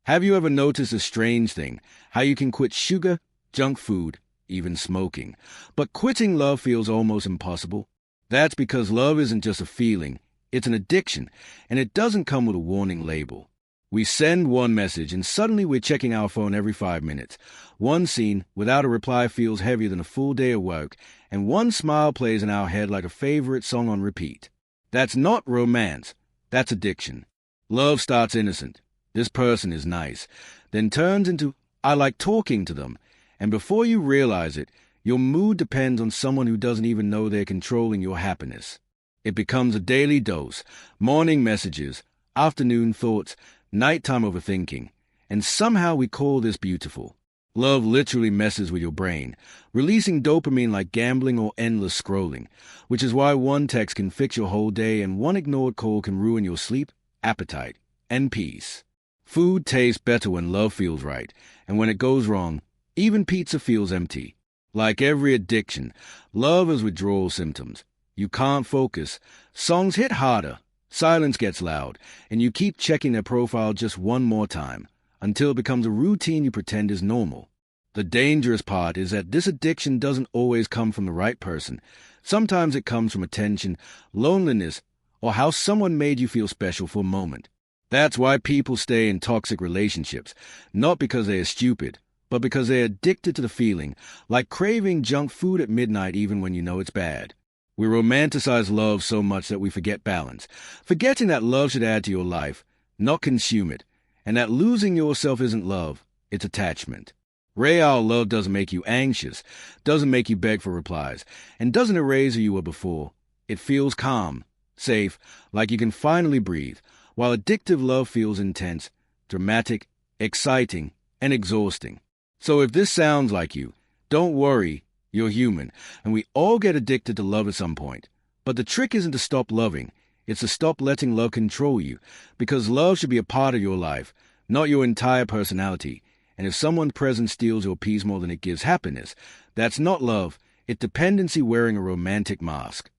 Have you ever noticed a strange thing, how you can quit sugar, junk food, even smoking, but quitting love feels almost impossible? That's because love isn't just a feeling, it's an addiction, and it doesn't come with a warning label. We send one message and suddenly we're checking our phone every 5 minutes. One scene without a reply feels heavier than a full day of work, and one smile plays in our head like a favorite song on repeat. That's not romance, that's addiction. Love starts innocent. This person is nice, then turns into, I like talking to them, and before you realize it, your mood depends on someone who doesn't even know they're controlling your happiness. It becomes a daily dose, morning messages, afternoon thoughts, nighttime overthinking, and somehow we call this beautiful. Love literally messes with your brain, releasing dopamine like gambling or endless scrolling, which is why one text can fix your whole day and one ignored call can ruin your sleep, appetite, and peace. Food tastes better when love feels right, and when it goes wrong, even pizza feels empty. Like every addiction, love has withdrawal symptoms. You can't focus, songs hit harder, silence gets loud, and you keep checking their profile just one more time, until it becomes a routine you pretend is normal. The dangerous part is that this addiction doesn't always come from the right person. Sometimes it comes from attention, loneliness, or how someone made you feel special for a moment. That's why people stay in toxic relationships, not because they are stupid, but because they're addicted to the feeling, like craving junk food at midnight even when you know it's bad. We romanticize love so much that we forget balance, forgetting that love should add to your life, not consume it, and that losing yourself isn't love, it's attachment. Real love doesn't make you anxious, doesn't make you beg for replies, and doesn't erase who you were before. It feels calm, safe, like you can finally breathe, while addictive love feels intense, dramatic, exciting, and exhausting. So if this sounds like you, don't worry, you're human, and we all get addicted to love at some point. But the trick isn't to stop loving, it's to stop letting love control you, because love should be a part of your life, not your entire personality. And if someone's presence steals your peace more than it gives happiness, that's not love, it's dependency wearing a romantic mask.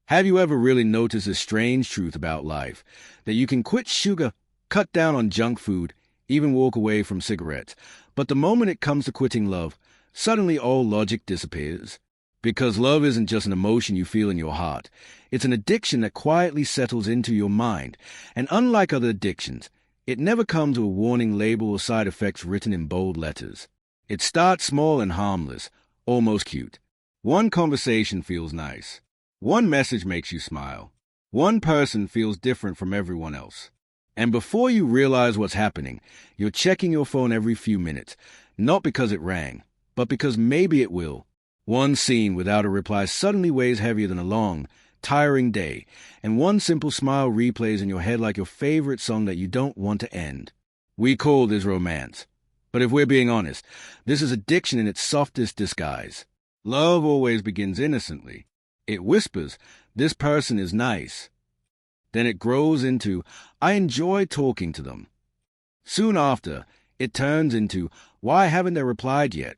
Have you ever really noticed this strange truth about life, that you can quit sugar, cut down on junk food, even walk away from cigarettes, but the moment it comes to quitting love, suddenly all logic disappears? Because love isn't just an emotion you feel in your heart, it's an addiction that quietly settles into your mind, and unlike other addictions, it never comes with a warning label or side effects written in bold letters. It starts small and harmless, almost cute. One conversation feels nice. One message makes you smile. One person feels different from everyone else. And before you realize what's happening, you're checking your phone every few minutes, not because it rang, but because maybe it will. One scene without a reply suddenly weighs heavier than a long, tiring day, and one simple smile replays in your head like your favorite song that you don't want to end. We call this romance. But if we're being honest, this is addiction in its softest disguise. Love always begins innocently. It whispers, this person is nice. Then it grows into, I enjoy talking to them. Soon after, it turns into, why haven't they replied yet?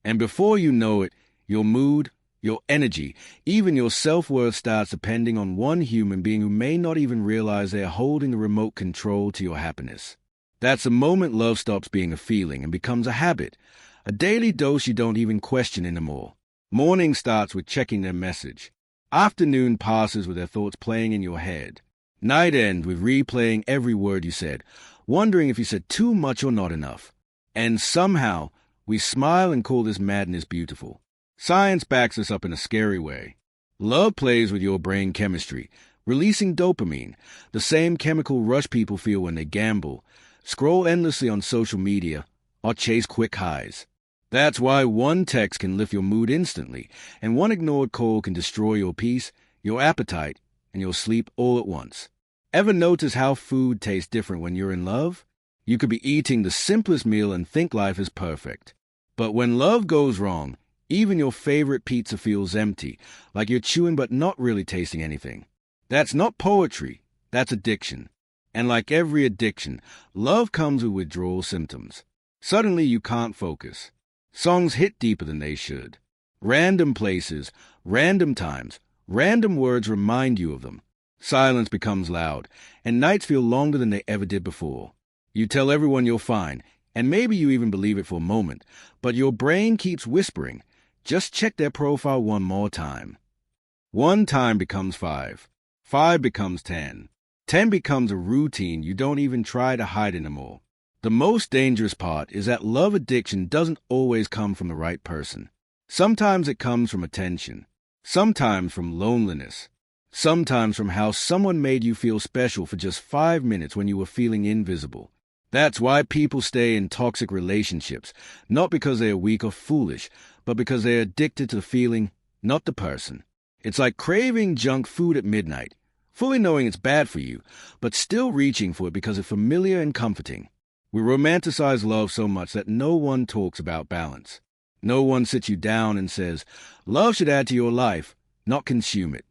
And before you know it, your mood, your energy, even your self-worth starts depending on one human being who may not even realize they're holding the remote control to your happiness. That's the moment love stops being a feeling and becomes a habit, a daily dose you don't even question anymore. Morning starts with checking their message. Afternoon passes with their thoughts playing in your head. Night ends with replaying every word you said, wondering if you said too much or not enough. And somehow, we smile and call this madness beautiful. Science backs us up in a scary way. Love plays with your brain chemistry, releasing dopamine, the same chemical rush people feel when they gamble, scroll endlessly on social media, or chase quick highs. That's why one text can lift your mood instantly, and one ignored call can destroy your peace, your appetite, and your sleep all at once. Ever notice how food tastes different when you're in love? You could be eating the simplest meal and think life is perfect. But when love goes wrong, even your favorite pizza feels empty, like you're chewing but not really tasting anything. That's not poetry, that's addiction. And like every addiction, love comes with withdrawal symptoms. Suddenly you can't focus. Songs hit deeper than they should. Random places, random times, random words remind you of them. Silence becomes loud, and nights feel longer than they ever did before. You tell everyone you're fine, and maybe you even believe it for a moment, but your brain keeps whispering, just check their profile one more time. 1 time becomes 5. 5 becomes 10. 10 becomes a routine you don't even try to hide anymore. The most dangerous part is that love addiction doesn't always come from the right person. Sometimes it comes from attention. Sometimes from loneliness. Sometimes from how someone made you feel special for just 5 minutes when you were feeling invisible. That's why people stay in toxic relationships, not because they are weak or foolish, but because they are addicted to the feeling, not the person. It's like craving junk food at midnight, fully knowing it's bad for you, but still reaching for it because it's familiar and comforting. We romanticize love so much that no one talks about balance. No one sits you down and says, love should add to your life, not consume it.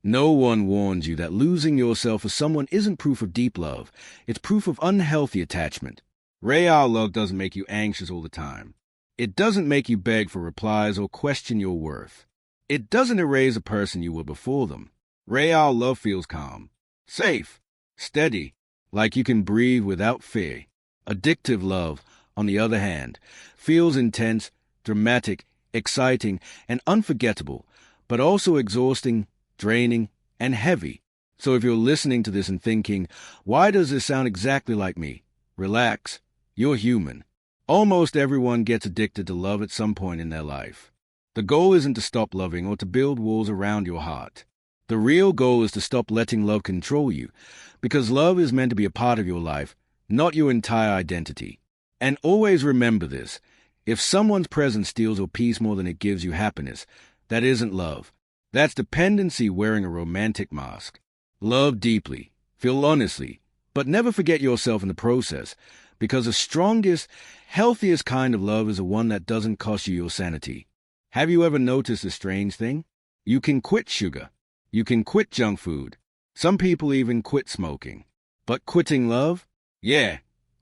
No one warns you that losing yourself for someone isn't proof of deep love. It's proof of unhealthy attachment. Real love doesn't make you anxious all the time. It doesn't make you beg for replies or question your worth. It doesn't erase a person you were before them. Real love feels calm, safe, steady, like you can breathe without fear. Addictive love, on the other hand, feels intense, dramatic, exciting, and unforgettable, but also exhausting, draining, and heavy. So if you're listening to this and thinking, why does this sound exactly like me? Relax. You're human. Almost everyone gets addicted to love at some point in their life. The goal isn't to stop loving or to build walls around your heart. The real goal is to stop letting love control you, because love is meant to be a part of your life, not your entire identity. And always remember this. If someone's presence steals your peace more than it gives you happiness, that isn't love. That's dependency wearing a romantic mask. Love deeply, feel honestly, but never forget yourself in the process, because the strongest, healthiest kind of love is the one that doesn't cost you your sanity. Have you ever noticed a strange thing? You can quit sugar. You can quit junk food. Some people even quit smoking. But quitting love? Yeah,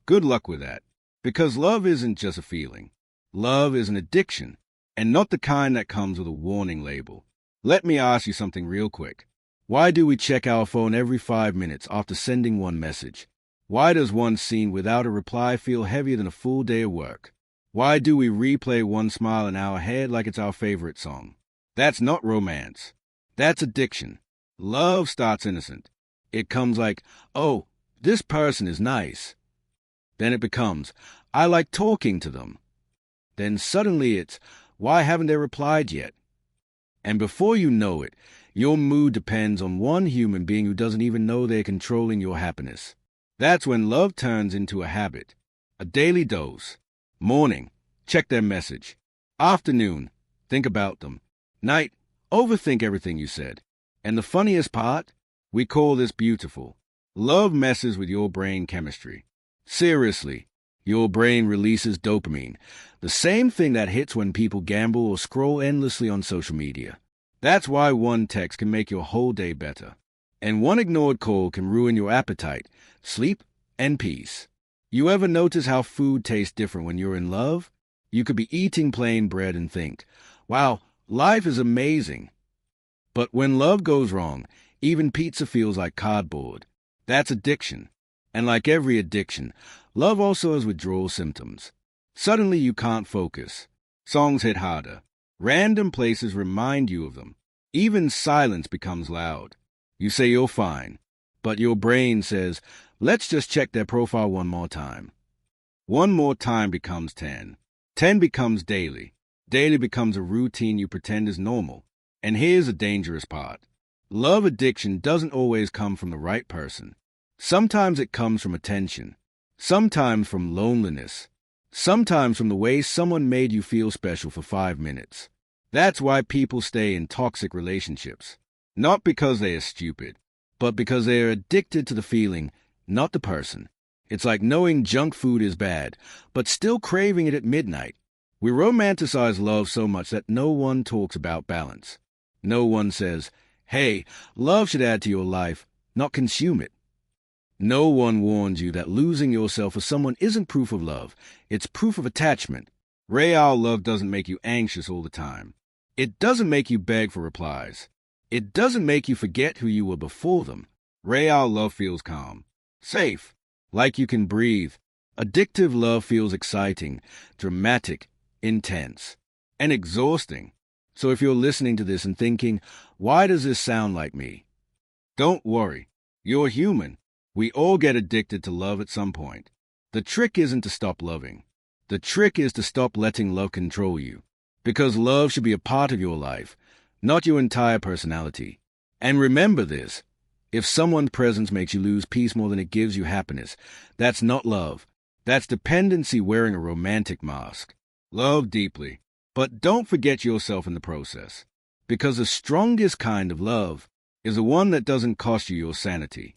good luck with that. Because love isn't just a feeling. Love is an addiction, and not the kind that comes with a warning label. Let me ask you something real quick. Why do we check our phone every 5 minutes after sending one message? Why does one scene without a reply feel heavier than a full day of work? Why do we replay one smile in our head like it's our favorite song? That's not romance. That's addiction. Love starts innocent. It comes like, oh, this person is nice. Then it becomes, I like talking to them. Then suddenly it's, why haven't they replied yet? And before you know it, your mood depends on one human being who doesn't even know they're controlling your happiness. That's when love turns into a habit, a daily dose. Morning, check their message. Afternoon, think about them. Night, overthink everything you said. And the funniest part? We call this beautiful. Love messes with your brain chemistry. Seriously, your brain releases dopamine, the same thing that hits when people gamble or scroll endlessly on social media. That's why one text can make your whole day better. And one ignored call can ruin your appetite, sleep, and peace. You ever notice how food tastes different when you're in love? You could be eating plain bread and think, wow, life is amazing. But when love goes wrong, even pizza feels like cardboard. That's addiction. And like every addiction, love also has withdrawal symptoms. Suddenly you can't focus. Songs hit harder. Random places remind you of them. Even silence becomes loud. You say you're fine, but your brain says, let's just check their profile one more time. One more time becomes 10. 10 becomes daily. Daily becomes a routine you pretend is normal. And here's the dangerous part. Love addiction doesn't always come from the right person. Sometimes it comes from attention. Sometimes from loneliness. Sometimes from the way someone made you feel special for 5 minutes. That's why people stay in toxic relationships. Not because they are stupid, but because they are addicted to the feeling, not the person. It's like knowing junk food is bad, but still craving it at midnight. We romanticize love so much that no one talks about balance. No one says, hey, love should add to your life, not consume it. No one warns you that losing yourself for someone isn't proof of love. It's proof of attachment. Real love doesn't make you anxious all the time. It doesn't make you beg for replies. It doesn't make you forget who you were before them. Real love feels calm, safe, like you can breathe. Addictive love feels exciting, dramatic, intense, and exhausting. So if you're listening to this and thinking, why does this sound like me? Don't worry. You're human. We all get addicted to love at some point. The trick isn't to stop loving. The trick is to stop letting love control you. Because love should be a part of your life, not your entire personality. And remember this. If someone's presence makes you lose peace more than it gives you happiness, that's not love. That's dependency wearing a romantic mask. Love deeply, but don't forget yourself in the process. Because the strongest kind of love is the one that doesn't cost you your sanity.